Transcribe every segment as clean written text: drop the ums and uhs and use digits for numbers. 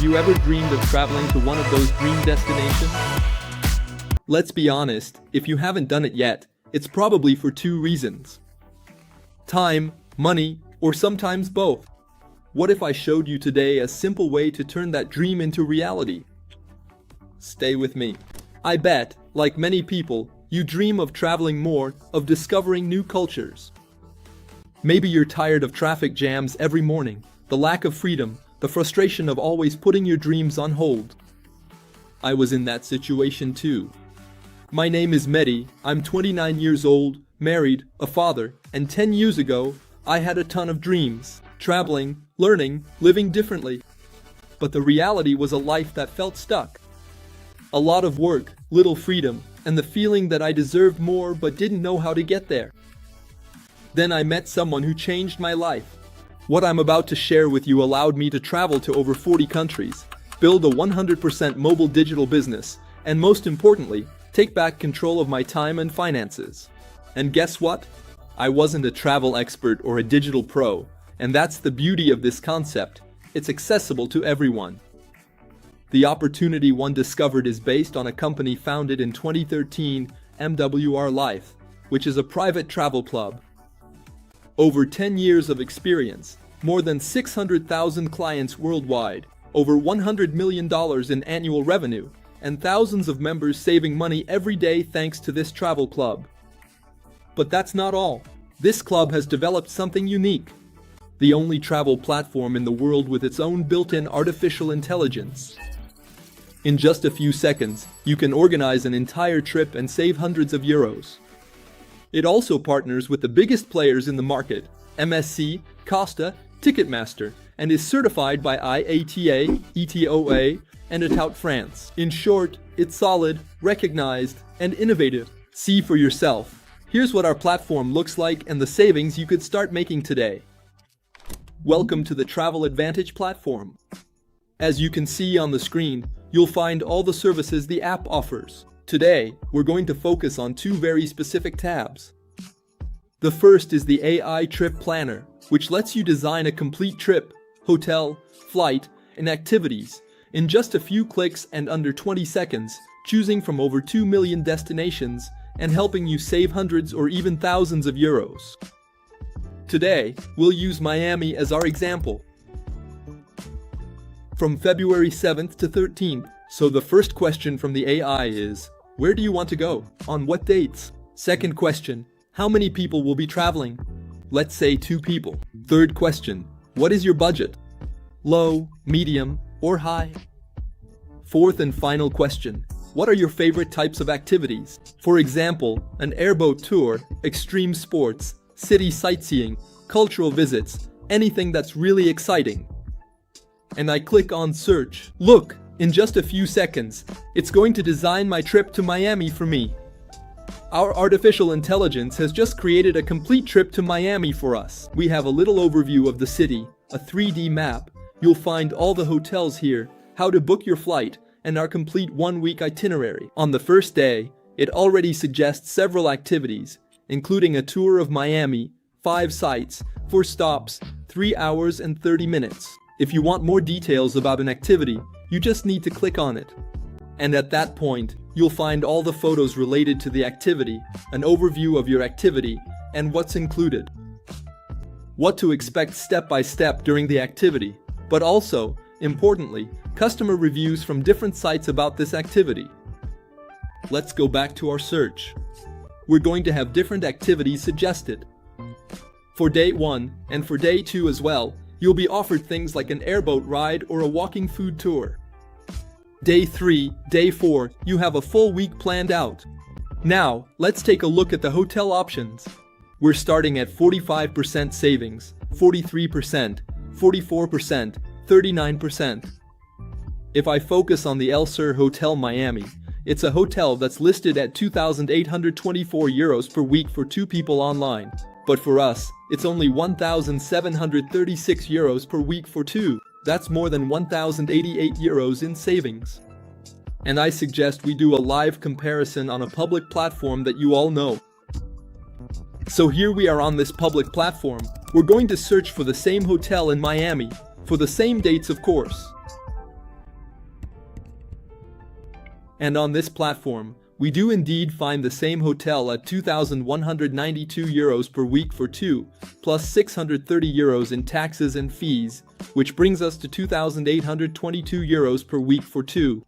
you ever dreamed of traveling to one of those dream destinations? Let's be honest, if you haven't done it yet, it's probably for two reasons. Time, money, or sometimes both. What if I showed you today a simple way to turn that dream into reality? Stay with me. I bet, like many people, you dream of traveling more, of discovering new cultures. Maybe you're tired of traffic jams every morning, the lack of freedom, the frustration of always putting your dreams on hold. I was in that situation too. My name is Medhi, I'm 29 years old, married, a father, and 10 years ago, I had a ton of dreams, traveling, learning, living differently. But the reality was a life that felt stuck. A lot of work, little freedom, and the feeling that I deserved more but didn't know how to get there. Then I met someone who changed my life. What I'm about to share with you allowed me to travel to over 40 countries, build a 100% mobile digital business, and most importantly, take back control of my time and finances. And guess what? I wasn't a travel expert or a digital pro, and that's the beauty of this concept. It's accessible to everyone. The opportunity one discovered is based on a company founded in 2013, MWR-Life, which is a private travel club. Over 10 years of experience, more than 600,000 clients worldwide, over $100 million in annual revenue, and thousands of members saving money every day thanks to this travel club. But that's not all. This club has developed something unique. The only travel platform in the world with its own built-in artificial intelligence. In just a few seconds, you can organize an entire trip and save hundreds of euros. It also partners with the biggest players in the market, MSC, Costa, Ticketmaster, and is certified by IATA, ETOA, and ATOUT France. In short, it's solid, recognized, and innovative. See for yourself. Here's what our platform looks like and the savings you could start making today. Welcome to the TravelAdvantage platform. As you can see on the screen, you'll find all the services the app offers. Today, we're going to focus on two very specific tabs. The first is the AI Trip Planner, which lets you design a complete trip, hotel, flight, and activities in just a few clicks and under 20 seconds, choosing from over 2 million destinations and helping you save hundreds or even thousands of euros. Today, we'll use Miami as our example. From February 7th to 13th, so the first question from the AI is, where do you want to go? On what dates? Second question, how many people will be traveling? Let's say 2 people. Third question, what is your budget? Low, medium, or high? Fourth and final question, what are your favorite types of activities? For example, an airboat tour, extreme sports, city sightseeing, cultural visits, anything that's really exciting. And I click on search. Look, in just a few seconds, it's going to design my trip to Miami for me. Our artificial intelligence has just created a complete trip to Miami for us. We have a little overview of the city, a 3D map. You'll find all the hotels here, how to book your flight, and our complete 1-week itinerary. On the first day, it already suggests several activities, including a tour of Miami, 5 sites, 4 stops, 3 hours and 30 minutes. If you want more details about an activity, you just need to click on it. And at that point, you'll find all the photos related to the activity, an overview of your activity, and what's included. What to expect step by step during the activity, but also, importantly, customer reviews from different sites about this activity. Let's go back to our search. We're going to have different activities suggested. For day 1, and for day 2 as well, you'll be offered things like an airboat ride or a walking food tour. Day 3, day 4, you have a full week planned out. Now, let's take a look at the hotel options. We're starting at 45% savings, 43%, 44%, 39%. If I focus on the El Sur Hotel Miami, it's a hotel that's listed at 2,824 euros per week for 2 people online. But for us, it's only 1,736 euros per week for 2. That's more than 1,088 euros in savings. And I suggest we do a live comparison on a public platform that you all know. So here we are on this public platform. We're going to search for the same hotel in Miami, for the same dates of course. And on this platform, we do indeed find the same hotel at €2,192 per week for two, plus €630 in taxes and fees, which brings us to €2,822 per week for two.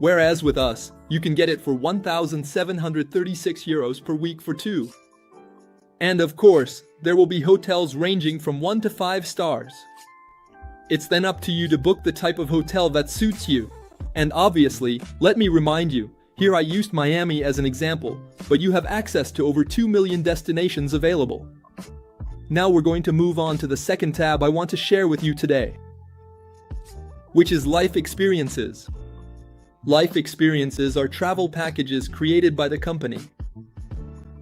Whereas with us, you can get it for €1,736 per week for two. And of course, there will be hotels ranging from 1 to 5 stars. It's then up to you to book the type of hotel that suits you. And obviously, let me remind you, here I used Miami as an example, but you have access to over 2 million destinations available. Now we're going to move on to the second tab I want to share with you today, which is Life Experiences. Life Experiences are travel packages created by the company.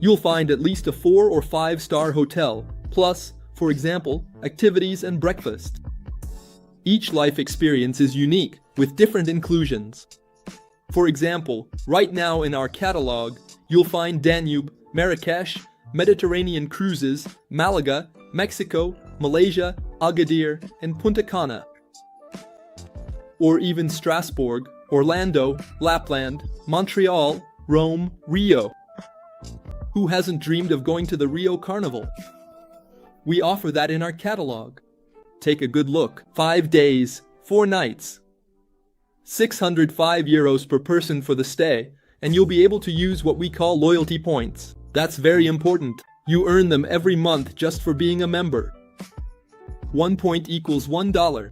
You'll find at least a 4 or 5 star hotel, plus, for example, activities and breakfast. Each life experience is unique, with different inclusions. For example, right now in our catalog, you'll find Danube, Marrakesh, Mediterranean cruises, Malaga, Mexico, Malaysia, Agadir, and Punta Cana. Or even Strasbourg, Orlando, Lapland, Montreal, Rome, Rio. Who hasn't dreamed of going to the Rio Carnival? We offer that in our catalog. Take a good look. 5 days, 4 nights. €605 per person for the stay, and you'll be able to use what we call loyalty points. That's very important. You earn them every month just for being a member. 1 point equals $1.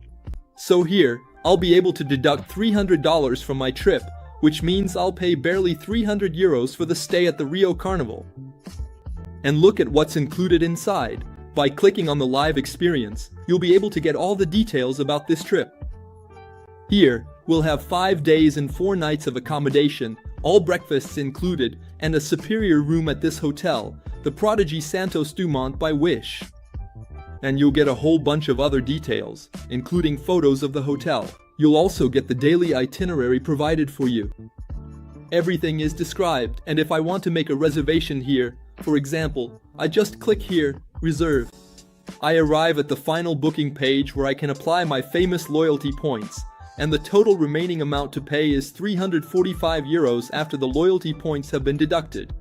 So here, I'll be able to deduct $300 from my trip, which means I'll pay barely €300 for the stay at the Rio Carnival. And look at what's included inside. By clicking on the live experience, you'll be able to get all the details about this trip. Here, we'll have 5 days and 4 nights of accommodation, all breakfasts included, and a superior room at this hotel, the Prodigy Santos Dumont by Wish. And you'll get a whole bunch of other details, including photos of the hotel. You'll also get the daily itinerary provided for you. Everything is described, and if I want to make a reservation here, for example, I just click here, Reserve. I arrive at the final booking page where I can apply my famous loyalty points, and the total remaining amount to pay is €345 after the loyalty points have been deducted.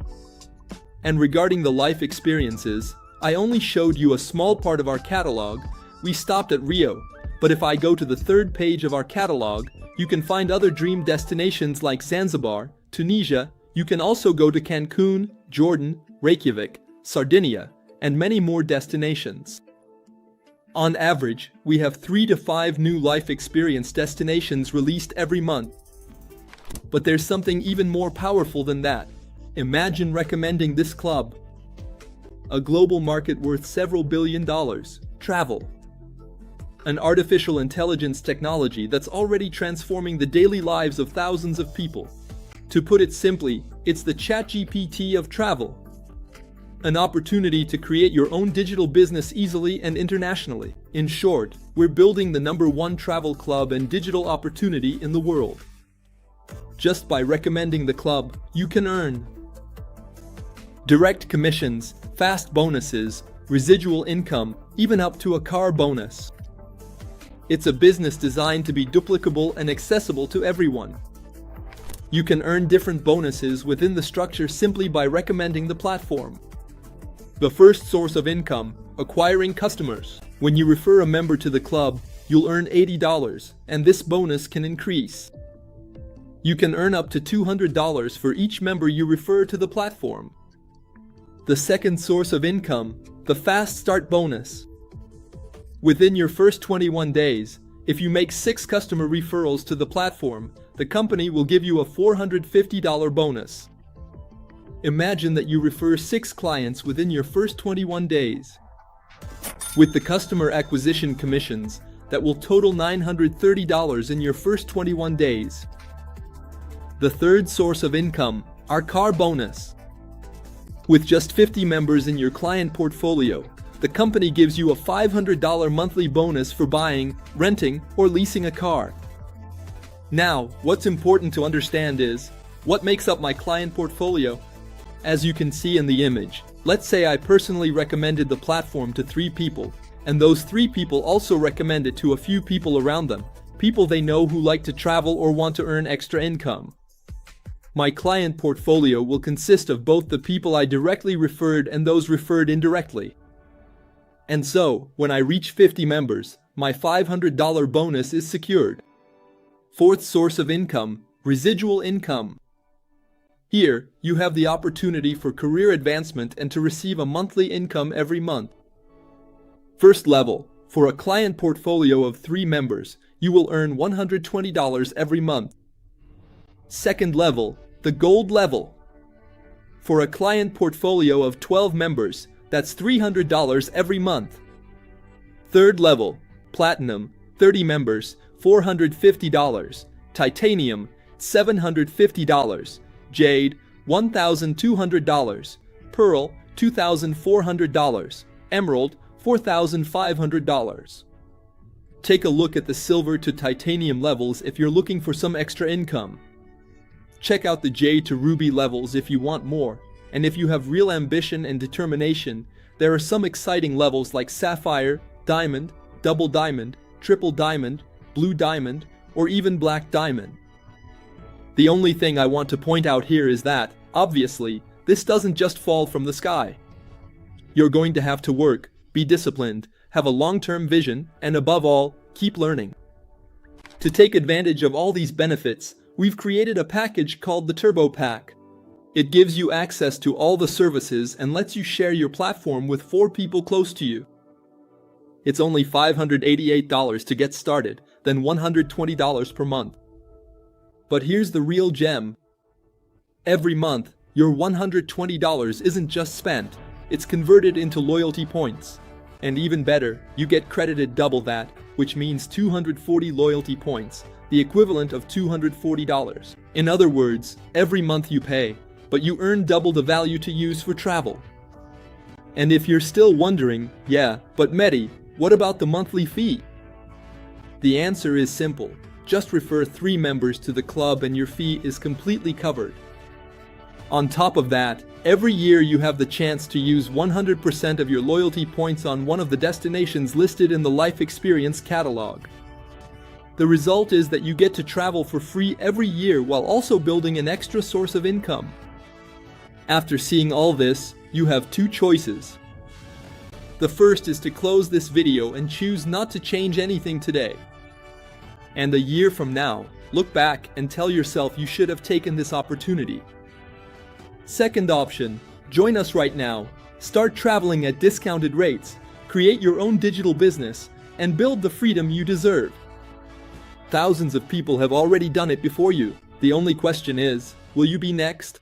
And regarding the life experiences, I only showed you a small part of our catalog. We stopped at Rio, but if I go to the third page of our catalog, you can find other dream destinations like Zanzibar, Tunisia. You can also go to Cancun, Jordan, Reykjavik, Sardinia, and many more destinations. On average, we have 3 to 5 new life experience destinations released every month. But there's something even more powerful than that. Imagine recommending this club. A global market worth several $billion, travel. An artificial intelligence technology that's already transforming the daily lives of thousands of people. To put it simply, it's the ChatGPT of travel. An opportunity to create your own digital business easily and internationally. In short, we're building the #1 travel club and digital opportunity in the world. Just by recommending the club, you can earn direct commissions, fast bonuses, residual income, even up to a car bonus. It's a business designed to be duplicable and accessible to everyone. You can earn different bonuses within the structure simply by recommending the platform. The first source of income, acquiring customers. When you refer a member to the club, you'll earn $80, and this bonus can increase. You can earn up to $200 for each member you refer to the platform. The second source of income, the fast start bonus. Within your first 21 days, if you make 6 customer referrals to the platform, the company will give you a $450 bonus. Imagine that you refer 6 clients within your first 21 days. With the customer acquisition commissions, that will total $930 in your first 21 days. The third source of income, our car bonus. With just 50 members in your client portfolio, the company gives you a $500 monthly bonus for buying, renting, or leasing a car. Now, what's important to understand is, what makes up my client portfolio? As you can see in the image, let's say I personally recommended the platform to 3 people, and those 3 people also recommend it to a few people around them. people they know who like to travel or want to earn extra income. My client portfolio will consist of both the people I directly referred and those referred indirectly. And so, when I reach 50 members, my $500 bonus is secured. Fourth source of income, residual income. Here, you have the opportunity for career advancement and to receive a monthly income every month. First level, for a client portfolio of 3 members, you will earn $120 every month. Second level, the gold level. For a client portfolio of 12 members, that's $300 every month. Third level, platinum, 30 members, $450. Titanium, $750. Jade, $1,200. Pearl, $2,400. Emerald, $4,500. Take a look at the silver to titanium levels if you're looking for some extra income. Check out the jade to ruby levels if you want more, and if you have real ambition and determination, there are some exciting levels like sapphire, diamond, double diamond, triple diamond, blue diamond, or even black diamond. The only thing I want to point out here is that, obviously, this doesn't just fall from the sky. You're going to have to work, be disciplined, have a long-term vision, and above all, keep learning. To take advantage of all these benefits, we've created a package called the Turbo Pack. It gives you access to all the services and lets you share your platform with 4 people close to you. It's only $588 to get started, then $120 per month. But here's the real gem. Every month, your $120 isn't just spent, it's converted into loyalty points. And even better, you get credited double that, which means 240 loyalty points, the equivalent of $240. In other words, every month you pay, but you earn double the value to use for travel. And if you're still wondering, yeah, but Medhi, what about the monthly fee? The answer is simple. Just refer 3 members to the club and your fee is completely covered. On top of that, every year you have the chance to use 100% of your loyalty points on one of the destinations listed in the Life Experience catalog. The result is that you get to travel for free every year while also building an extra source of income. After seeing all this, you have 2 choices. The first is to close this video and choose not to change anything today. And a year from now, look back and tell yourself you should have taken this opportunity. Second option, join us right now, start traveling at discounted rates, create your own digital business, and build the freedom you deserve. Thousands of people have already done it before you. The only question is, will you be next?